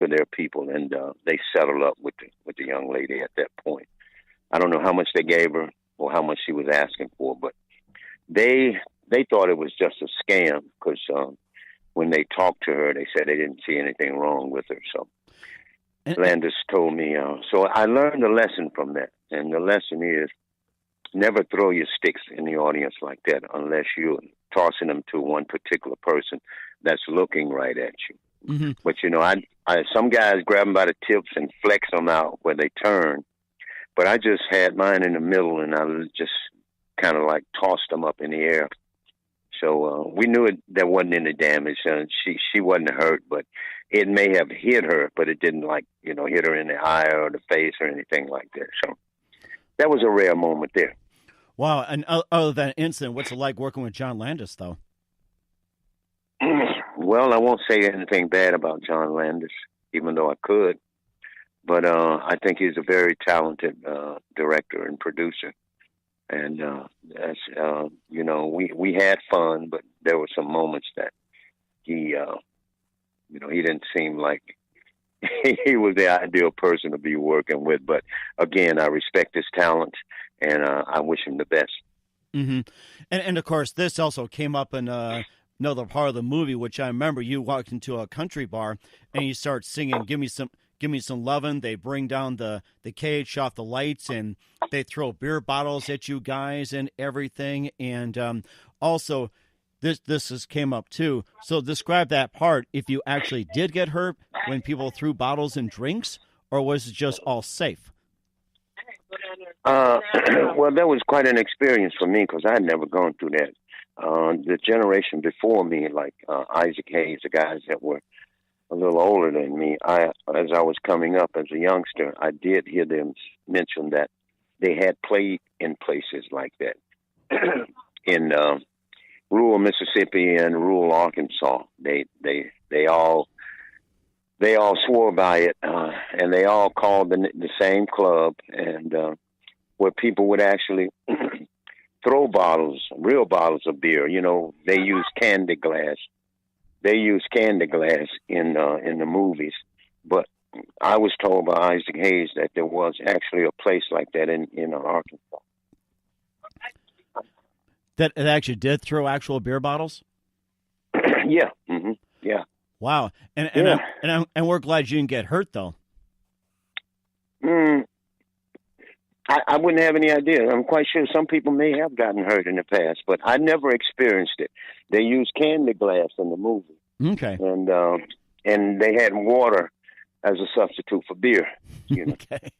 to their people, and they settled up with the young lady at that point. I don't know how much they gave her or how much she was asking for, but they thought it was just a scam because when they talked to her, they said they didn't see anything wrong with her. So Landis told me. So I learned a lesson from that, and the lesson is never throw your sticks in the audience like that unless you're tossing them to one particular person that's looking right at you. Mm-hmm. But, I some guys grab them by the tips and flex them out where they turn. But I just had mine in the middle, and I just kind of like tossed them up in the air. So we knew there wasn't any damage. She wasn't hurt, but it may have hit her, but it didn't hit her in the eye or the face or anything like that. So that was a rare moment there. Wow. And other than that incident, what's it like working with John Landis, though? Well, I won't say anything bad about John Landis, even though I could. But I think he's a very talented director and producer. And we had fun, but there were some moments that he didn't seem like he was the ideal person to be working with. But again, I respect his talent, and I wish him the best. Mm-hmm. And of course, this also came up in another part of the movie, which I remember you walked into a country bar and you start singing, Give me some lovin'. They bring down the cage, shut off the lights, and they throw beer bottles at you guys and everything. And also, this came up too. So describe that part. If you actually did get hurt when people threw bottles and drinks, or was it just all safe? Well, that was quite an experience for me because I had never gone through that. The generation before me, like Isaac Hayes, the guys that were a little older than me, as I was coming up as a youngster, I did hear them mention that they had played in places like that in rural Mississippi and rural Arkansas. They all swore by it, and they all called the same club, and where people would actually throw bottles, real bottles of beer. They use candy glass. They use candy glass in the movies, but I was told by Isaac Hayes that there was actually a place like that in Arkansas. That it actually did throw actual beer bottles? Yeah. Mm-hmm. Yeah. Wow. And we're glad you didn't get hurt, though. I wouldn't have any idea. I'm quite sure some people may have gotten hurt in the past, but I never experienced it. They used candy glass in the movie. Okay. And they had water as a substitute for beer. Okay.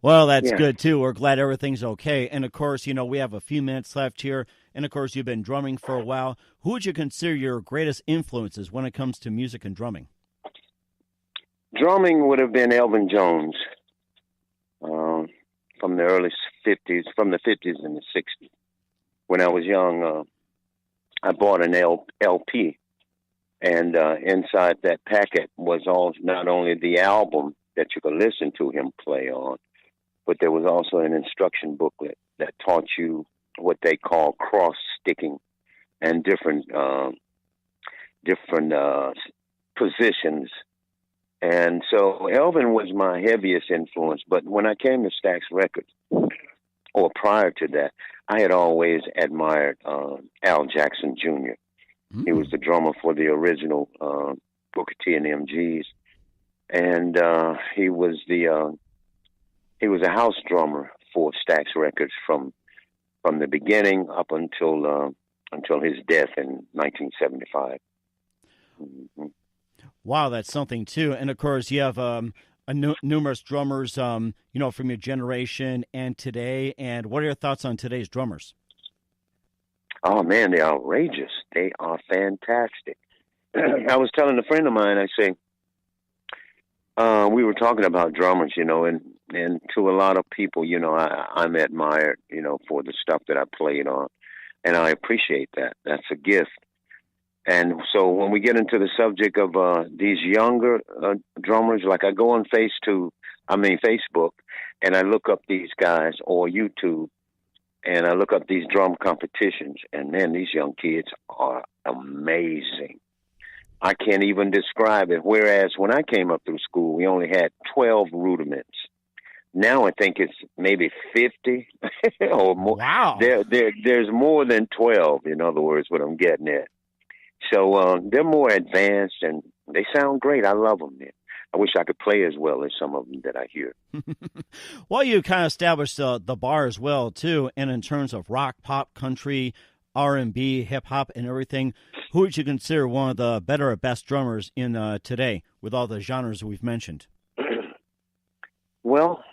Well, that's good, too. We're glad everything's okay. And, of course, we have a few minutes left here. And, of course, you've been drumming for a while. Who would you consider your greatest influences when it comes to music and drumming? Drumming would have been Elvin Jones from the early 50s, from the 50s and the 60s. When I was young, I bought an LP. And inside that packet was not only the album that you could listen to him play on, but there was also an instruction booklet that taught you what they call cross-sticking and different positions. And so Elvin was my heaviest influence. But when I came to Stax Records, or prior to that, I had always admired Al Jackson Jr. Mm-hmm. He was the drummer for the original Booker T and the MGs, and he was a house drummer for Stax Records from the beginning up until his death in 1975. Mm-hmm. Wow, that's something too. And of course, you have numerous drummers, from your generation and today. And what are your thoughts on today's drummers? Oh, man, they're outrageous. They are fantastic. I was telling a friend of mine, I say, we were talking about drummers, and to a lot of people, I'm admired, for the stuff that I played on, and I appreciate that. That's a gift. And so when we get into the subject of these younger drummers, like I go on Facebook, and I look up these guys, or YouTube, and I look up these drum competitions, and man, these young kids are amazing. I can't even describe it. Whereas when I came up through school, we only had 12 rudiments. Now I think it's maybe 50 or more. Wow. There's more than 12, in other words, what I'm getting at. So they're more advanced, and they sound great. I love them, man. I wish I could play as well as some of them that I hear. Well, you kind of established the bar as well, too, and in terms of rock, pop, country, R&B, hip-hop, and everything, who would you consider one of the better or best drummers in today with all the genres we've mentioned? Well,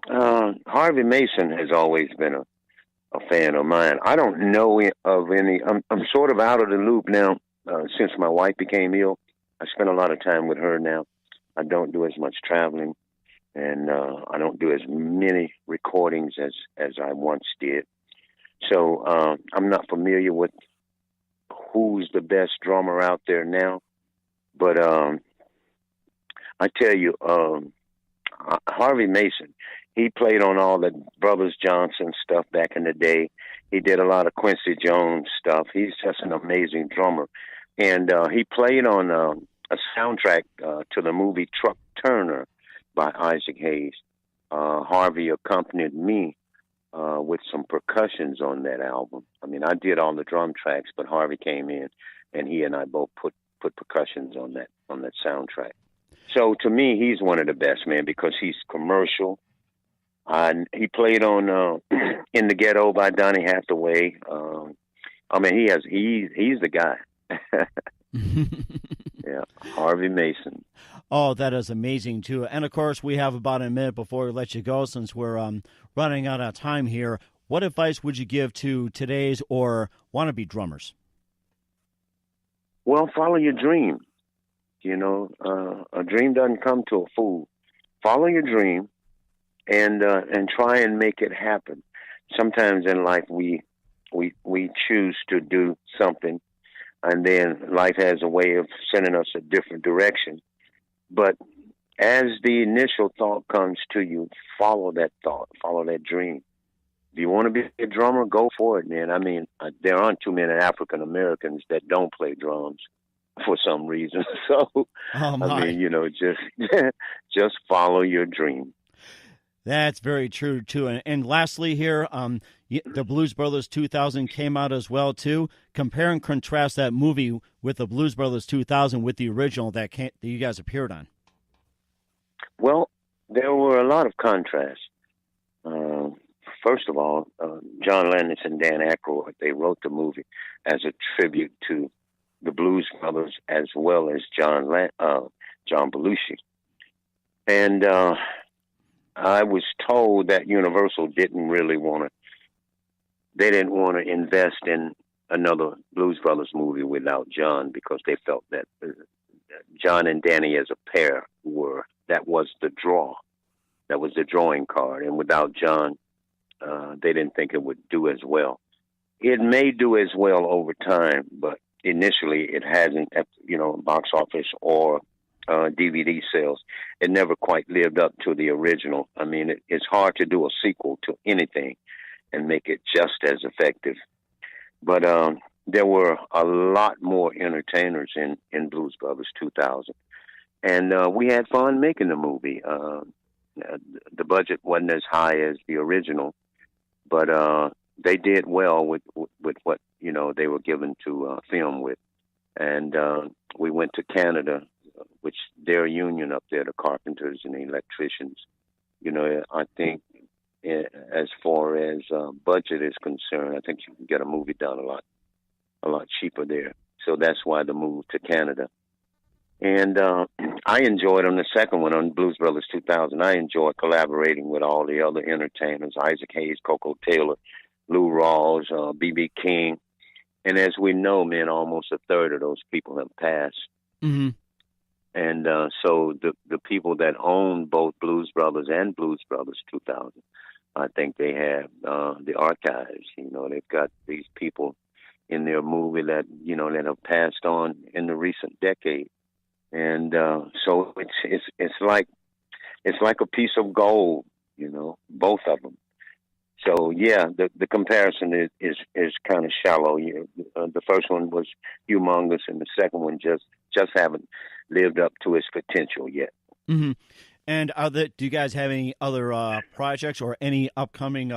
Harvey Mason has always been a fan of mine. I don't know of any. I'm sort of out of the loop now since my wife became ill. I spend a lot of time with her now. I don't do as much traveling, and I don't do as many recordings as I once did. So I'm not familiar with who's the best drummer out there now. But I tell you, Harvey Mason, he played on all the Brothers Johnson stuff back in the day. He did a lot of Quincy Jones stuff. He's just an amazing drummer. And he played on a soundtrack to the movie Truck Turner by Isaac Hayes. Harvey accompanied me with some percussions on that album. I mean, I did all the drum tracks, but Harvey came in, and he and I both put percussions on that soundtrack. So to me, he's one of the best, man, because he's commercial. He played on "In the Ghetto" by Donny Hathaway. I mean, he's the guy. Yeah, Harvey Mason. Oh, that is amazing, too. And, of course, we have about a minute before we let you go since we're running out of time here. What advice would you give to today's or wannabe drummers? Well, follow your dream. You know, a dream doesn't come to a fool. Follow your dream and try and make it happen. Sometimes in life we choose to do something, and then life has a way of sending us a different direction. But as the initial thought comes to you, follow that thought, follow that dream. If you want to be a drummer, go for it, man. I mean, there aren't too many African Americans that don't play drums for some reason. So, I mean, you know, just follow your dream. That's very true, too. And lastly here, the Blues Brothers 2000 came out as well, too. Compare and contrast that movie with the Blues Brothers 2000 with the original that you guys appeared on. Well, there were a lot of contrasts. First of all, John Landis and Dan Aykroyd, they wrote the movie as a tribute to the Blues Brothers as well as John Belushi. And I was told that Universal didn't want to invest in another Blues Brothers movie without John, because they felt that John and Danny as a pair that was the draw. That was the drawing card. And without John, they didn't think it would do as well. It may do as well over time, but initially it hasn't, box office or DVD sales. It never quite lived up to the original. I mean, it's hard to do a sequel to anything and make it just as effective. But there were a lot more entertainers in Blues Brothers 2000. And we had fun making the movie. The budget wasn't as high as the original, but they did well with what, they were given to film with. And we went to Canada, which their union up there, the carpenters and the electricians, I think as far as budget is concerned, I think you can get a movie done a lot cheaper there. So that's why the move to Canada. And I enjoyed on the second one, on Blues Brothers 2000, I enjoyed collaborating with all the other entertainers, Isaac Hayes, Coco Taylor, Lou Rawls, B.B. King. And as we know, man, almost a third of those people have passed. Mm-hmm. And so the people that own both Blues Brothers and Blues Brothers 2000, I think they have the archives. They've got these people in their movie that, that have passed on in the recent decade. And so it's like a piece of gold, both of them. So yeah, the comparison is kind of shallow. The first one was humongous, and the second one just just haven't lived up to its potential yet. Mm-hmm. And do you guys have any other projects or any upcoming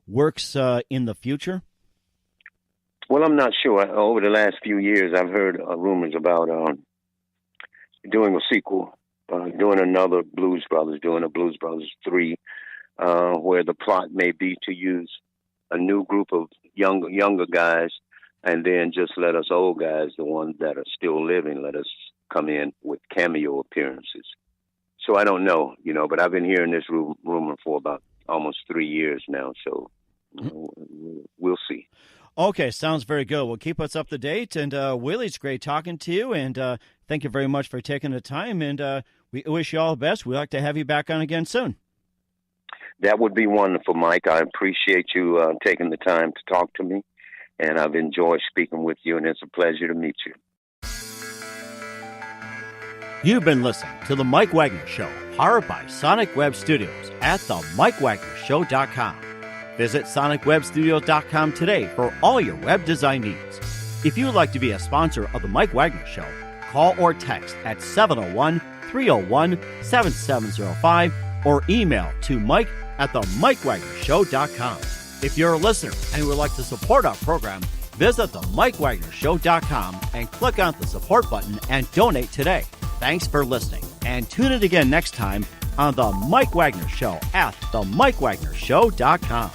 works in the future? Well, I'm not sure. Over the last few years, I've heard rumors about doing a sequel, doing another Blues Brothers, doing a Blues Brothers 3, where the plot may be to use a new group of younger guys, and then just let us old guys, the ones that are still living, let us come in with cameo appearances. So I don't know, but I've been hearing this rumor for about almost 3 years now, so we'll see. Okay, sounds very good. Well, keep us up to date. And Willie, it's great talking to you. And thank you very much for taking the time. And we wish you all the best. We'd like to have you back on again soon. That would be wonderful, Mike. I appreciate you taking the time to talk to me. And I've enjoyed speaking with you, and it's a pleasure to meet you. You've been listening to The Mike Wagner Show, powered by Sonic Web Studios at themikewagnershow.com. Visit sonicwebstudios.com today for all your web design needs. If you would like to be a sponsor of The Mike Wagner Show, call or text at 701-301-7705 or email to mike@themikewagnershow.com. If you're a listener and would like to support our program, visit themikewagnershow.com and click on the support button and donate today. Thanks for listening, and tune in again next time on The Mike Wagner Show at themikewagnershow.com.